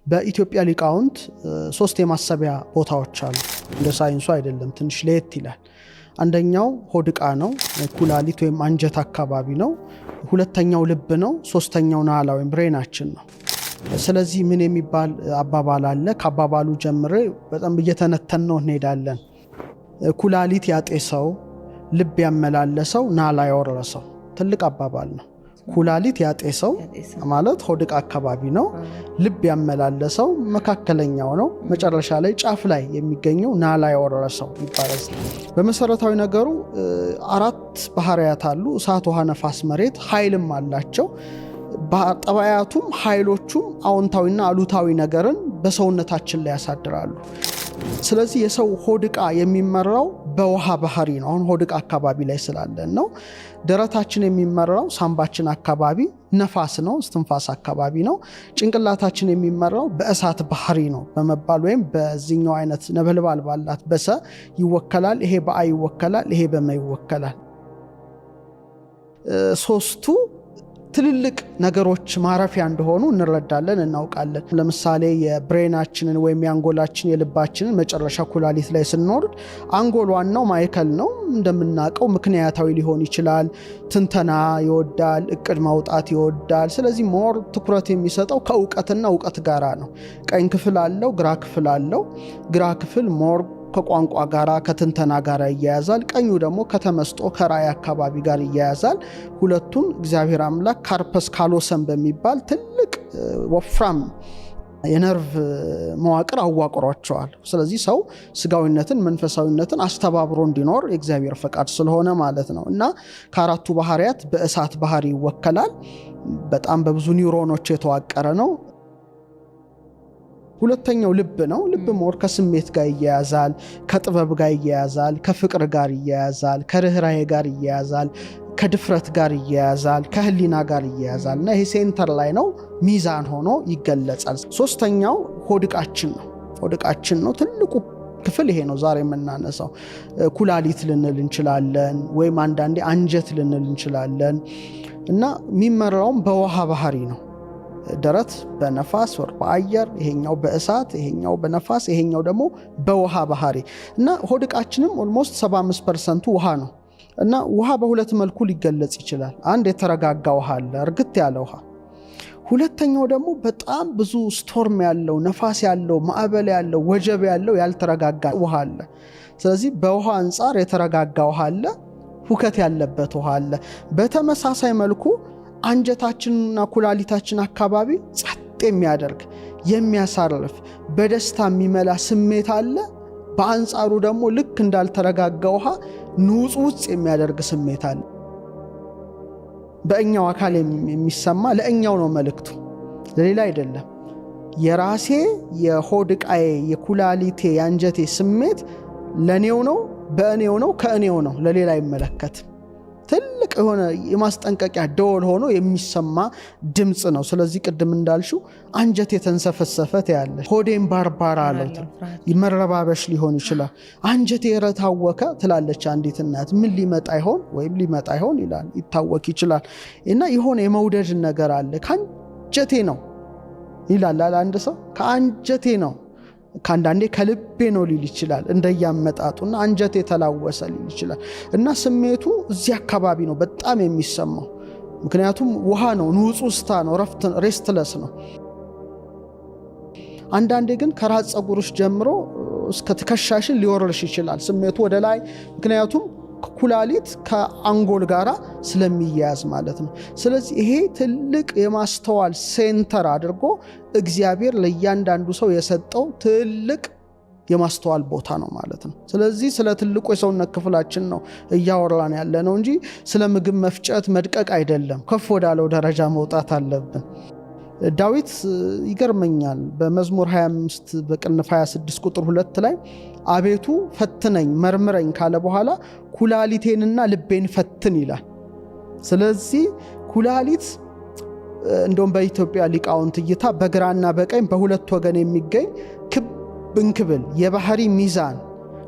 በኢትዮጵያ ሊቃውንት ሶስት የማሰቢያ ቦታዎች አሉ። እንደ ሳይንሱ አይደለም፣ ትንሽ ለየት ይላል። አንደኛው ሆድ ዕቃ ነው፣ ኩላሊት ወይም አንጀት አካባቢ ነው። ሁለተኛው ልብ ነው። ሶስተኛው ናላ ወይም ብሬናችን ነው። ስለዚህ ምን የሚባል አባባል አለ? ከአባባሉ ጀምሬ በጣም እየተነተነው እንሄዳለን። ኩላሊት ያጤሰው ልብ ያመላለሰው ናላ ያወረሰው ትልቅ አባባል ነው። ኩላሊት ያጤሰው ማለት ሆድ ዕቃ አካባቢ ነው። ልብ ያመላለሰው መካከለኛው ነው። መጨረሻ ላይ ጫፍ ላይ የሚገኘው ናላ ያወረሰው ይባላል። በመሰረታዊ ነገሩ አራት ባህሪያት አሉ። እሳት፣ ውሃ፣ ነፋስ፣ መሬት። ኃይልም አላቸው። ጠባያቱም ኃይሎቹም አዎንታዊና አሉታዊ ነገርን በሰውነታችን ላይ ያሳድራሉ። ስለዚህ የሰው ሆድ ዕቃ የሚመራው በውሃ ባህሪ ነው። አሁን ሆድ ዕቃ አካባቢ ላይ ስላለን ነው። ደረታችን የሚመራው ሳምባችን አካባቢ ነፋስ ነው፣ እስትንፋስ አካባቢ ነው። ጭንቅላታችን የሚመራው በእሳት ባህሪ ነው በመባል ወይም በዚህኛው አይነት ነበልባል ባላት በሰ ይወከላል። ይሄ በአ ይወከላል፣ ይሄ በመ ይወከላል። ሶስቱ ትልልቅ ነገሮች ማረፊያ እንደሆኑ እንረዳለን፣ እናውቃለን። ለምሳሌ የብሬናችንን ወይም የአንጎላችን የልባችንን መጨረሻ ኩላሊት ላይ ስንወርድ አንጎል ዋናው ማዕከል ነው። እንደምናውቀው ምክንያታዊ ሊሆን ይችላል። ትንተና ይወዳል፣ እቅድ ማውጣት ይወዳል። ስለዚህ ሞር ትኩረት የሚሰጠው ከእውቀትና እውቀት ጋራ ነው። ቀኝ ክፍል አለው፣ ግራ ክፍል አለው። ግራ ክፍል ሞር ከቋንቋ ጋራ ከትንተና ጋር ይያያዛል። ቀኙ ደግሞ ከተመስጦ ከራእይ አካባቢ ጋር ይያያዛል። ሁለቱን እግዚአብሔር አምላክ ካርፐስ ካሎሰም በሚባል ትልቅ ወፍራም የነርቭ መዋቅር አዋቅሯቸዋል። ስለዚህ ሰው ስጋዊነትን መንፈሳዊነትን አስተባብሮ እንዲኖር የእግዚአብሔር ፈቃድ ስለሆነ ማለት ነው። እና ከአራቱ ባህሪያት በእሳት ባህሪ ይወከላል። በጣም በብዙ ኒውሮኖች የተዋቀረ ነው። ሁለተኛው ልብ ነው። ልብ ሞር ከስሜት ጋር ይያያዛል፣ ከጥበብ ጋር ይያያዛል፣ ከፍቅር ጋር ይያያዛል፣ ከርህራሄ ጋር ይያያዛል፣ ከድፍረት ጋር ይያያዛል፣ ከህሊና ጋር ይያያዛል። እና ይሄ ሴንተር ላይ ነው፣ ሚዛን ሆኖ ይገለጻል። ሶስተኛው ሆድ ዕቃችን ነው። ሆድ ዕቃችን ነው ትልቁ ክፍል ይሄ ነው ዛሬ የምናነሳው። ኩላሊት ልንል እንችላለን፣ ወይም አንዳንዴ አንጀት ልንል እንችላለን። እና የሚመራውም በውሃ ባህሪ ነው። ደረት በነፋስ ወር በአየር፣ ይሄኛው በእሳት፣ ይሄኛው በነፋስ፣ ይሄኛው ደግሞ በውሃ ባህሪ እና ሆድ ዕቃችንም ኦልሞስት 75% ውሃ ነው። እና ውሃ በሁለት መልኩ ሊገለጽ ይችላል። አንድ የተረጋጋ ውሃ አለ፣ እርግት ያለ ውሃ። ሁለተኛው ደግሞ በጣም ብዙ ስቶርም ያለው፣ ነፋስ ያለው፣ ማዕበል ያለው፣ ወጀብ ያለው ያልተረጋጋ ውሃ አለ። ስለዚህ በውሃ አንጻር የተረጋጋ ውሃ አለ፣ ሁከት ያለበት ውሃ አለ። በተመሳሳይ መልኩ አንጀታችንና ኩላሊታችን አካባቢ ጸጥ የሚያደርግ የሚያሳርፍ በደስታ የሚመላ ስሜት አለ። በአንጻሩ ደግሞ ልክ እንዳልተረጋጋ ውሃ ንውጽውጽ የሚያደርግ ስሜት አለ። በእኛው አካል የሚሰማ ለእኛው ነው መልእክቱ፣ ለሌላ አይደለም። የራሴ የሆድ ዕቃዬ የኩላሊቴ የአንጀቴ ስሜት ለእኔው ነው፣ በእኔው ነው፣ ከእኔው ነው፣ ለሌላ አይመለከትም። ትልቅ የሆነ የማስጠንቀቂያ ደወል ሆኖ የሚሰማ ድምፅ ነው። ስለዚህ ቅድም እንዳልሽው አንጀት የተንሰፈሰፈት ያለ ሆዴን ባርባር አለው፣ መረባበሽ ሊሆን ይችላል። አንጀቴ የረታወከ ትላለች አንዲት እናት። ምን ሊመጣ ይሆን ወይም ሊመጣ ይሆን ይላል፣ ይታወክ ይችላል። እና የሆነ የመውደድ ነገር አለ። ከአንጀቴ ነው ይላል አንድ ሰው፣ ከአንጀቴ ነው። ከአንዳንዴ ከልቤ ነው ሊል ይችላል፣ እንደያመጣጡና አንጀት የተላወሰ ሊል ይችላል። እና ስሜቱ እዚህ አካባቢ ነው በጣም የሚሰማው። ምክንያቱም ውሃ ነው፣ ንውጽውጽታ ነው፣ ሬስትለስ ነው። አንዳንዴ ግን ከራስ ፀጉርሽ ጀምሮ እስከ ትከሻሽን ሊወርልሽ ይችላል ስሜቱ ወደ ላይ። ምክንያቱም ኩላሊት ከአንጎል ጋር ስለሚያያዝ ማለት ነው። ስለዚህ ይሄ ትልቅ የማስተዋል ሴንተር አድርጎ እግዚአብሔር ለእያንዳንዱ ሰው የሰጠው ትልቅ የማስተዋል ቦታ ነው ማለት ነው። ስለዚህ ስለ ትልቁ የሰውነት ክፍላችን ነው እያወራን ያለ ነው እንጂ ስለ ምግብ መፍጨት መድቀቅ አይደለም። ከፍ ወዳለው ደረጃ መውጣት አለብን። ዳዊት ይገርመኛል። በመዝሙር 25 በቅንፍ 26 ቁጥር 2 ላይ አቤቱ ፈትነኝ መርምረኝ ካለ በኋላ ኩላሊቴንና ልቤን ፈትን ይላል። ስለዚህ ኩላሊት እንደውም በኢትዮጵያ ሊቃውንት እይታ በግራና በቀኝ በሁለት ወገን የሚገኝ ክብ እንክብል የባህሪ ሚዛን፣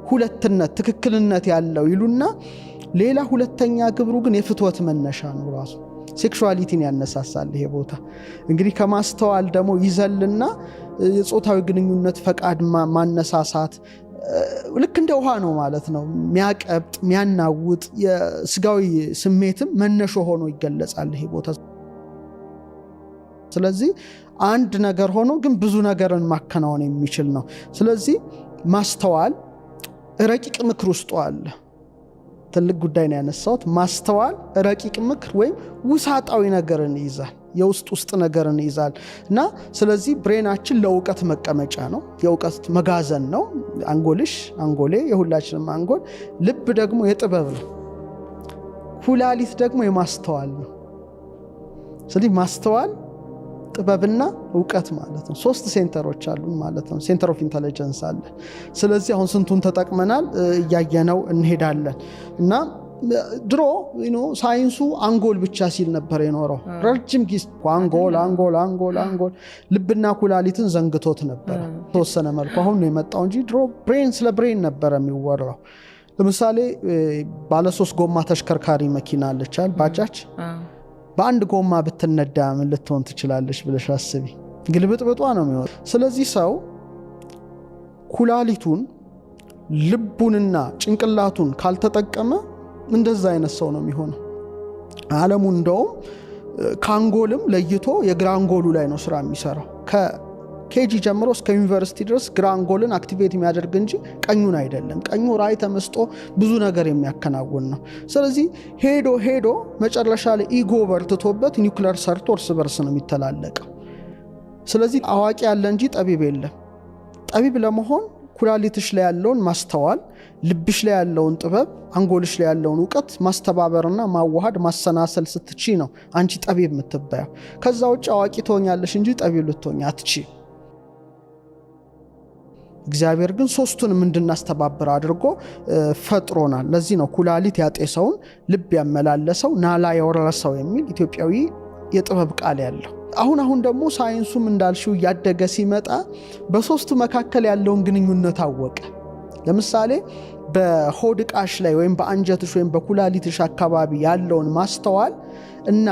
ሁለትነት፣ ትክክልነት ያለው ይሉና ሌላ ሁለተኛ ግብሩ ግን የፍትወት መነሻ ነው ራሱ። ሴክሹዋሊቲን ያነሳሳል ይሄ ቦታ። እንግዲህ ከማስተዋል ደግሞ ይዘልና የጾታዊ ግንኙነት ፈቃድ ማነሳሳት ልክ እንደ ውሃ ነው ማለት ነው። ሚያቀብጥ ሚያናውጥ የስጋዊ ስሜትም መነሾ ሆኖ ይገለጻል ይሄ ቦታ። ስለዚህ አንድ ነገር ሆኖ ግን ብዙ ነገርን ማከናወን የሚችል ነው። ስለዚህ ማስተዋል ረቂቅ ምክር ውስጥ አለ። ትልቅ ጉዳይ ነው ያነሳሁት። ማስተዋል ረቂቅ ምክር ወይም ውሳጣዊ ነገርን ይይዛል፣ የውስጥ ነገርን ይይዛል እና ስለዚህ ብሬናችን ለእውቀት መቀመጫ ነው፣ የእውቀት መጋዘን ነው። አንጎሌ የሁላችንም አንጎል፣ ልብ ደግሞ የጥበብ ነው፣ ኩላሊት ደግሞ የማስተዋል ነው። ስለዚህ ማስተዋል ጥበብና እውቀት ማለት ነው። 3 ሴንተሮች አሉ ማለት ነው። ሴንተር ኦፍ ኢንተለጀንስ አለ። ስለዚህ አሁን ስንቱን ተጠቅመናል እያየነው እንሄዳለን እና ድሮ ሳይንሱ አንጎል ብቻ ሲል ነበር የኖረው ረጅም ጊዜ። አንጎል ልብና ኩላሊትን ዘንግቶት ነበር ተወሰነ መልኩ። አሁን ነው የመጣው እንጂ ድሮ ብሬን ስለ ብሬን ነበር የሚወራው። ለምሳሌ ባለ 3 ጎማ ተሽከርካሪ መኪና አለቻል ባጃጅ በአንድ ጎማ ብትነዳ ምን ልትሆን ትችላለች ብለሽ አስቢ። ግልብጥብጧ ነው የሚሆነው። ስለዚህ ሰው ኩላሊቱን ልቡንና ጭንቅላቱን ካልተጠቀመ እንደዛ አይነት ሰው ነው የሚሆነው። ዓለሙ እንደውም ካንጎልም ለይቶ የግራ አንጎሉ ላይ ነው ስራ የሚሰራው። ከኬጂ ጀምሮ እስከ ዩኒቨርሲቲ ድረስ ግራ አንጎልን አክቲቬት የሚያደርግ እንጂ ቀኙን አይደለም። ቀኙ ራይ ተመስጦ ብዙ ነገር የሚያከናውን ነው። ስለዚህ ሄዶ መጨረሻ ላይ ኢጎ በርትቶበት ኒውክለር ሰርቶ እርስ በርስ ነው የሚተላለቀው። ስለዚህ አዋቂ ያለ እንጂ ጠቢብ የለም። ጠቢብ ለመሆን ኩላሊትሽ ላይ ያለውን ማስተዋል፣ ልብሽ ላይ ያለውን ጥበብ፣ አንጎልሽ ላይ ያለውን እውቀት ማስተባበርና ማዋሃድ ማሰናሰል ስትቺ ነው አንቺ ጠቢብ የምትባየው። ከዛ ውጭ አዋቂ ትሆኛለሽ እንጂ ጠቢብ ልትሆኛ አትቺ። እግዚአብሔር ግን 3ቱንም እንድናስተባብር አድርጎ ፈጥሮናል። ለዚህ ነው ኩላሊት ያጤሰውን ልብ ያመላለሰው ናላ ያወረሰው የሚል ኢትዮጵያዊ የጥበብ ቃል ያለው። አሁን ደግሞ ሳይንሱም እንዳልሽው ያደገ ሲመጣ በ3ቱ መካከል ያለውን ግንኙነት አወቀ። ለምሳሌ በሆድ ዕቃሽ ላይ ወይም በአንጀትሽ ወይም በኩላሊትሽ አካባቢ ያለውን ማስተዋል እና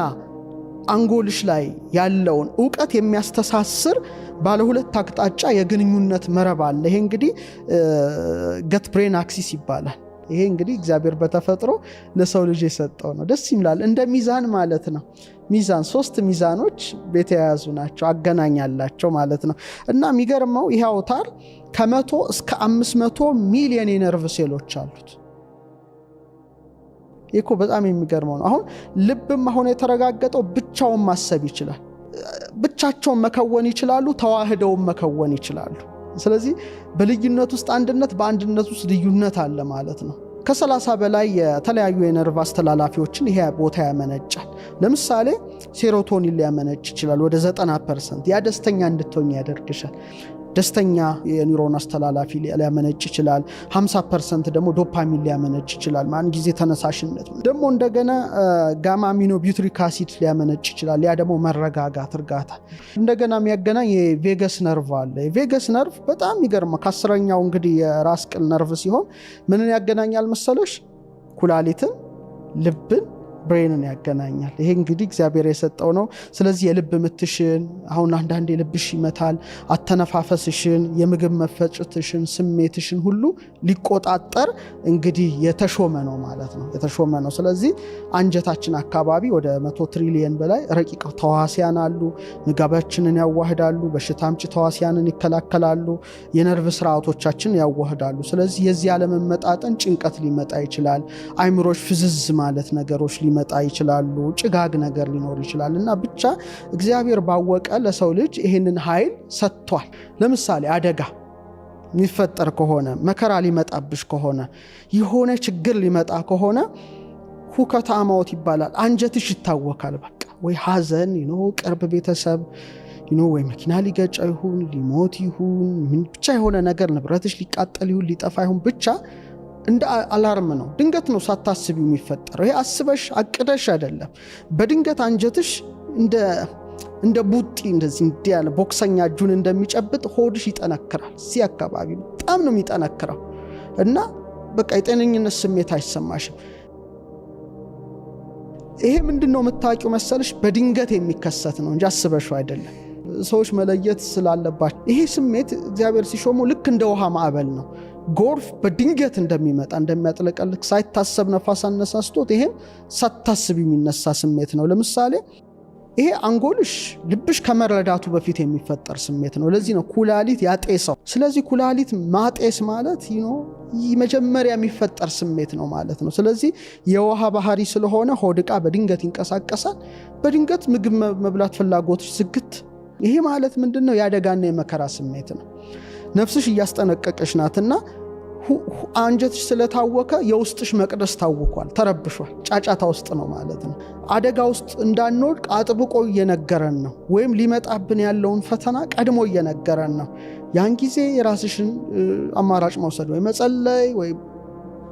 አንጎልሽ ላይ ያለውን እውቀት የሚያስተሳስር ባለ 2 አቅጣጫ የግንኙነት መረብ አለ። ይሄ እንግዲህ ገት ብሬን አክሲስ ይባላል። ይሄ እንግዲህ እግዚአብሔር በተፈጥሮ ለሰው ልጅ የሰጠው ነው። ደስ ይላል። እንደ ሚዛን ማለት ነው። ሚዛን 3 ሚዛኖች የተያያዙ ናቸው፣ አገናኛላቸው ማለት ነው። እና የሚገርመው ይሄ አውታር ከ100 እስከ 500 ሚሊዮን የነርቭ ሴሎች አሉት። ይሄ በጣም የሚገርመው ነው። አሁን ልብም አሁን የተረጋገጠው ብቻውን ማሰብ ይችላል። ብቻቸውን መከወን ይችላሉ፣ ተዋህደውን መከወን ይችላሉ። ስለዚህ በልዩነት ውስጥ አንድነት፣ በአንድነት ውስጥ ልዩነት አለ ማለት ነው። ከ30 በላይ የተለያዩ የነርቭ አስተላላፊዎችን ይሄ ቦታ ያመነጫል። ለምሳሌ ሴሮቶኒን ሊያመነጭ ይችላል ወደ 90%። ያ ደስተኛ እንድትሆኝ ያደርግሻል። ደስተኛ የኒውሮን አስተላላፊ ሊያመነጭ ይችላል። 50% ደግሞ ዶፓሚን ሊያመነጭ ይችላል። ማን ጊዜ ተነሳሽነት ደግሞ እንደገና ጋማ አሚኖ ቢውትሪክ አሲድ ሊያመነጭ ይችላል። ያ ደግሞ መረጋጋት፣ እርጋታ። እንደገና የሚያገናኝ የቬገስ ነርቭ አለ። የቬገስ ነርቭ በጣም ይገርማ። ከ10ኛው እንግዲህ የራስ ቅል ነርቭ ሲሆን ምንን ያገናኛል መሰለሽ? ኩላሊትን፣ ልብን፣ ብሬንን ያገናኛል። ይሄ እንግዲህ እግዚአብሔር የሰጠው ነው። ስለዚህ የልብ ምትሽን አሁን አንዳንዴ ልብሽ ይመታል፣ አተነፋፈስሽን፣ የምግብ መፈጨትሽን፣ ስሜትሽን ሁሉ ሊቆጣጠር እንግዲህ የተሾመ ነው ማለት ነው። የተሾመ ነው። ስለዚህ አንጀታችን አካባቢ ወደ 100 ትሪሊየን በላይ ረቂቅ ተዋሲያን አሉ። ምግባችንን ያዋህዳሉ፣ በሽታ አምጪ ተዋሲያንን ይከላከላሉ፣ የነርቭ ስርዓቶቻችንን ያዋህዳሉ። ስለዚህ የዚህ አለመመጣጠን ጭንቀት ሊመጣ ይችላል። አይምሮሽ ፍዝዝ ማለት ነገሮች ሊመጣ ይችላሉ። ጭጋግ ነገር ሊኖር ይችላል እና ብቻ እግዚአብሔር ባወቀ ለሰው ልጅ ይህንን ኃይል ሰጥቷል። ለምሳሌ አደጋ የሚፈጠር ከሆነ፣ መከራ ሊመጣብሽ ከሆነ፣ የሆነ ችግር ሊመጣ ከሆነ ሁከተ አማዎት ይባላል። አንጀትሽ ይታወካል። በቃ ወይ ሐዘን ቅርብ ቤተሰብ ወይ መኪና ሊገጫ ይሁን ሊሞት ይሁን ምን ብቻ የሆነ ነገር ንብረትሽ ሊቃጠል ይሁን ሊጠፋ ይሁን ብቻ እንደ አላርም ነው። ድንገት ነው ሳታስቢው የሚፈጠረው። ይሄ አስበሽ አቅደሽ አይደለም። በድንገት አንጀትሽ እንደ ቡጢ እንደዚህ እንዲያለ ቦክሰኛ እጁን እንደሚጨብጥ ሆድሽ ይጠነክራል። እዚህ አካባቢ በጣም ነው የሚጠነክረው እና በቃ የጤነኝነት ስሜት አይሰማሽም። ይሄ ምንድነው የምታውቂው መሰለሽ? በድንገት የሚከሰት ነው እንጂ አስበሽው አይደለም። ሰዎች መለየት ስላለባቸው ይሄ ስሜት እግዚአብሔር ሲሾመው ልክ እንደ ውሃ ማዕበል ነው። ጎርፍ በድንገት እንደሚመጣ እንደሚያጥለቀልቅ ሳይታሰብ ነፋስ አነሳስቶት ይሄም ሳታስብ የሚነሳ ስሜት ነው። ለምሳሌ ይሄ አንጎልሽ ልብሽ ከመረዳቱ በፊት የሚፈጠር ስሜት ነው። ለዚህ ነው ኩላሊት ያጤሰው። ስለዚህ ኩላሊት ማጤስ ማለት መጀመሪያ የሚፈጠር ስሜት ነው ማለት ነው። ስለዚህ የውሃ ባህሪ ስለሆነ ሆድ ዕቃ በድንገት ይንቀሳቀሳል። በድንገት ምግብ መብላት ፍላጎትሽ ዝግት። ይሄ ማለት ምንድነው? የአደጋና የመከራ ስሜት ነው። ነፍስሽ እያስጠነቀቀሽ ናትና አንጀትሽ ስለታወከ የውስጥሽ መቅደስ ታውቋል፣ ተረብሿል፣ ጫጫታ ውስጥ ነው ማለት ነው። አደጋ ውስጥ እንዳንወድቅ አጥብቆ እየነገረን ነው፣ ወይም ሊመጣብን ያለውን ፈተና ቀድሞ እየነገረን ነው። ያን ጊዜ የራስሽን አማራጭ መውሰድ፣ ወይ መጸለይ፣ ወይ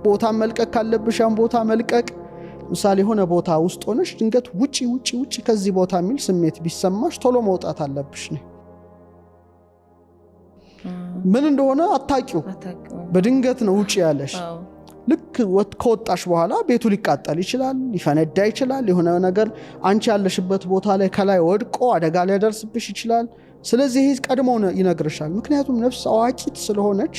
ቦታ መልቀቅ ካለብሽ ያን ቦታ መልቀቅ። ምሳሌ የሆነ ቦታ ውስጥ ሆነሽ ድንገት ውጪ ከዚህ ቦታ የሚል ስሜት ቢሰማሽ ቶሎ መውጣት አለብሽ ነው። ምን እንደሆነ አታቂው፣ በድንገት ነው ውጪ ያለሽ። ልክ ከወጣሽ በኋላ ቤቱ ሊቃጠል ይችላል፣ ሊፈነዳ ይችላል። የሆነ ነገር አንቺ ያለሽበት ቦታ ላይ ከላይ ወድቆ አደጋ ሊያደርስብሽ ይችላል። ስለዚህ ቀድሞ ይነግርሻል። ምክንያቱም ነፍስ አዋቂት ስለሆነች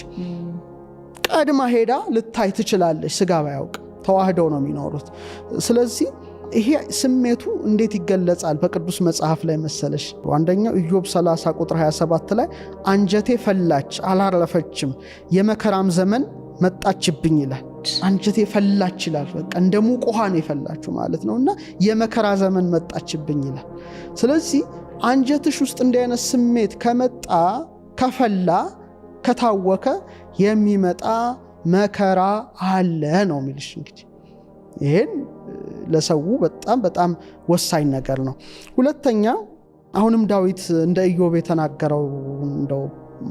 ቀድማ ሄዳ ልታይ ትችላለች። ስጋ ባያውቅ ተዋህደው ነው የሚኖሩት። ስለዚህ ይሄ ስሜቱ እንዴት ይገለጻል በቅዱስ መጽሐፍ ላይ መሰለሽ? አንደኛው ኢዮብ 30 ቁጥር 27 ላይ አንጀቴ ፈላች አላረፈችም፣ የመከራም ዘመን መጣችብኝ ይላል። አንጀቴ ፈላች ይላል። በቃ እንደ ሙቅ ውሃ ነው የፈላችሁ ማለት ነውና የመከራ ዘመን መጣችብኝ ይላል። ስለዚህ አንጀትሽ ውስጥ እንዲህ አይነት ስሜት ከመጣ ከፈላ ከታወከ የሚመጣ መከራ አለ ነው የሚልሽ። እንግዲህ ይሄን ለሰው በጣም ወሳኝ ነገር ነው። ሁለተኛ አሁንም ዳዊት እንደ ኢዮብ የተናገረው እንደው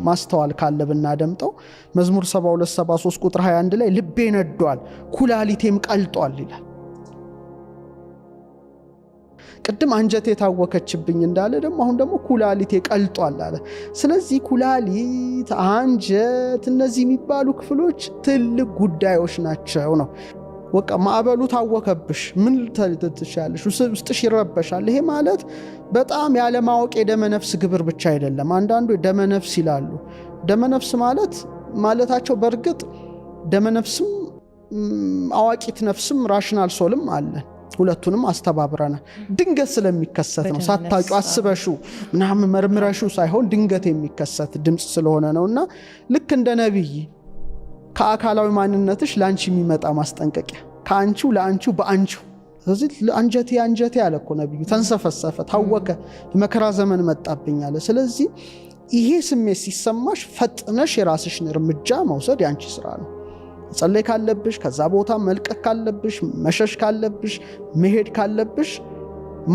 ማስተዋል ካለ ብናደምጠው መዝሙር 72:73 ቁጥር 21 ላይ ልቤ ነዷል ኩላሊቴም ቀልጧል ይላል። ቅድም አንጀቴ ታወከችብኝ እንዳለ አሁን ደግሞ ኩላሊቴ ቀልጧል አለ። ስለዚህ ኩላሊት፣ አንጀት እነዚህ የሚባሉ ክፍሎች ትልቅ ጉዳዮች ናቸው ነው። ወቃ ማዕበሉ ታወከብሽ ምን ትልትሻለሽ? ውስጥሽ ይረበሻል። ይሄ ማለት በጣም ያለማወቅ የደመነፍስ ግብር ብቻ አይደለም። አንዳንዱ ደመነፍስ ይላሉ። ደመነፍስ ማለታቸው በእርግጥ ደመነፍስም አዋቂት ነፍስም ራሽናል ሶልም አለን። ሁለቱንም አስተባብረናል። ድንገት ስለሚከሰት ነው። ሳታውቂው አስበሽው ምናምን መርምረሽው ሳይሆን ድንገት የሚከሰት ድምፅ ስለሆነ ነውና ልክ እንደ ነብይ ከአካላዊ ማንነትሽ ላንቺ የሚመጣ ማስጠንቀቂያ ከአንቺው ለአንቺው በአንቺው። ስለዚህ አንጀቴ አለ እኮ ነብዩ። ተንሰፈሰፈ፣ ታወከ፣ የመከራ ዘመን መጣብኝ አለ። ስለዚህ ይሄ ስሜት ሲሰማሽ ፈጥነሽ የራስሽን እርምጃ መውሰድ ያንቺ ስራ ነው። ጸለይ ካለብሽ፣ ከዛ ቦታ መልቀቅ ካለብሽ፣ መሸሽ ካለብሽ፣ መሄድ ካለብሽ፣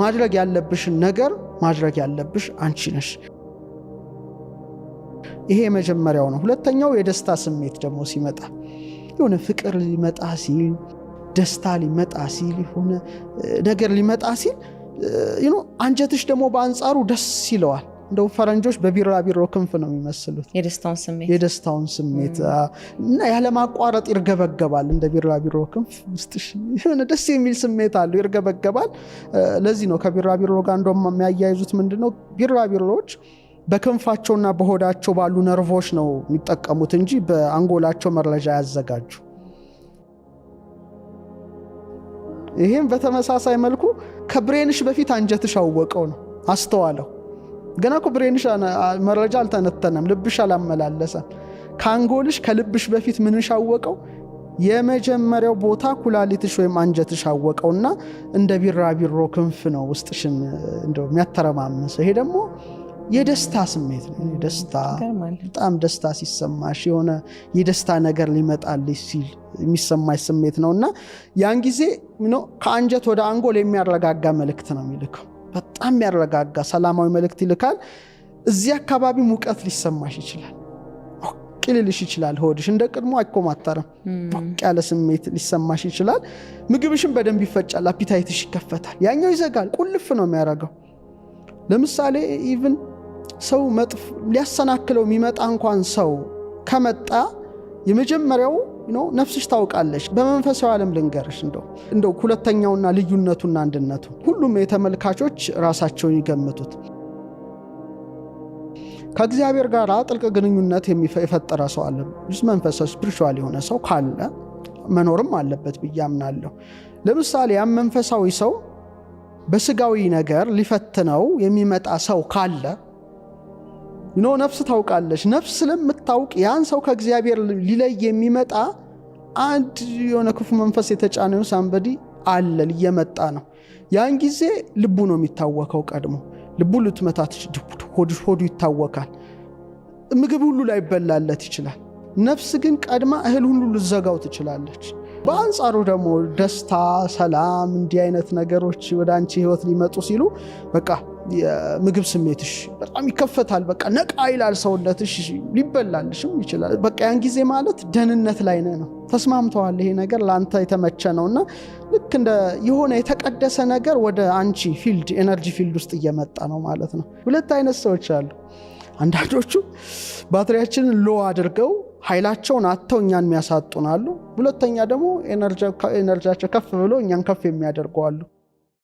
ማድረግ ያለብሽን ነገር ማድረግ ያለብሽ አንቺ ነሽ። ይሄ የመጀመሪያው ነው። ሁለተኛው የደስታ ስሜት ደግሞ ሲመጣ የሆነ ፍቅር ሊመጣ ሲል፣ ደስታ ሊመጣ ሲል፣ የሆነ ነገር ሊመጣ ሲል አንጀትሽ ደግሞ በአንጻሩ ደስ ይለዋል። እንደው ፈረንጆች በቢራቢሮ ክንፍ ነው የሚመስሉት የደስታውን ስሜት እና ያለማቋረጥ ይርገበገባል። እንደ ቢራቢሮ ክንፍ ውስጥሽ የሆነ ደስ የሚል ስሜት አለው፣ ይርገበገባል። ለዚህ ነው ከቢራቢሮ ጋር እንደውም የሚያያይዙት ምንድነው ቢራቢሮዎች በክንፋቸውና በሆዳቸው ባሉ ነርቮች ነው የሚጠቀሙት እንጂ በአንጎላቸው መረጃ ያዘጋጁ። ይሄም በተመሳሳይ መልኩ ከብሬንሽ በፊት አንጀትሽ አወቀው ነው አስተዋለው። ገና እኮ ብሬንሽ መረጃ አልተነተነም፣ ልብሽ አላመላለሰም። ከአንጎልሽ ከልብሽ በፊት ምንሽ አወቀው? የመጀመሪያው ቦታ ኩላሊትሽ ወይም አንጀትሽ አወቀውና እንደ ቢራቢሮ ክንፍ ነው ውስጥሽን እንደው የሚያተረማመሰው። ይሄ ደግሞ የደስታ ስሜት ነው። በጣም ደስታ ሲሰማሽ የሆነ የደስታ ነገር ሊመጣልሽ ሲል የሚሰማሽ ስሜት ነውና ያን ጊዜ ከአንጀት ወደ አንጎል የሚያረጋጋ መልእክት ነው የሚልከው። በጣም ያረጋጋ ሰላማዊ መልእክት ይልካል። እዚህ አካባቢ ሙቀት ሊሰማሽ ይችላል፣ ሞቅልልሽ ይችላል። ሆድሽ እንደ ቅድሞ አይኮማተርም፣ ሞቅ ያለ ስሜት ሊሰማሽ ይችላል። ምግብሽን በደንብ ይፈጫል፣ አፒታይትሽ ይከፈታል። ያኛው ይዘጋል፣ ቁልፍ ነው የሚያደርገው። ለምሳሌ ኢቭን ሰው ሊያሰናክለው የሚመጣ እንኳን ሰው ከመጣ የመጀመሪያው ነፍስሽ ታውቃለች። በመንፈሳዊ ዓለም ልንገርሽ እንደው ሁለተኛውና ልዩነቱና አንድነቱ ሁሉም የተመልካቾች ራሳቸውን ይገምቱት። ከእግዚአብሔር ጋር ጥልቅ ግንኙነት የፈጠረ ሰው አለ። መንፈሳዊ ስፒሪቹዋል የሆነ ሰው ካለ መኖርም አለበት ብዬ አምናለሁ። ለምሳሌ ያ መንፈሳዊ ሰው በስጋዊ ነገር ሊፈትነው የሚመጣ ሰው ካለ ነፍስ ታውቃለች። ነፍስ ስለምታውቅ ያን ሰው ከእግዚአብሔር ሊለይ የሚመጣ አንድ የሆነ ክፉ መንፈስ የተጫነው ሳምበዲ አለ እየመጣ ነው። ያን ጊዜ ልቡ ነው የሚታወከው። ቀድሞ ልቡ ልትመታት ሆዱ ይታወካል። ምግብ ሁሉ ላይ ይበላለት ይችላል። ነፍስ ግን ቀድማ እህል ሁሉ ልዘጋው ትችላለች። በአንጻሩ ደግሞ ደስታ፣ ሰላም እንዲህ አይነት ነገሮች ወደ አንቺ ህይወት ሊመጡ ሲሉ በቃ የምግብ ስሜትሽ በጣም ይከፈታል። በቃ ነቃ ይላል ሰውነትሽ፣ ሊበላልሽም ይችላል። በቃ ያን ጊዜ ማለት ደህንነት ላይ ነው። ተስማምተዋል። ይሄ ነገር ለአንተ የተመቸ ነውና ልክ እንደ የሆነ የተቀደሰ ነገር ወደ አንቺ ፊልድ ኤነርጂ ፊልድ ውስጥ እየመጣ ነው ማለት ነው። ሁለት አይነት ሰዎች አሉ። አንዳንዶቹ ባትሪያችንን ሎ አድርገው ኃይላቸውን አጥተው እኛን የሚያሳጡናሉ። ሁለተኛ ደግሞ ኤነርጂያቸው ከፍ ብሎ እኛን ከፍ የሚያደርጉ አሉ።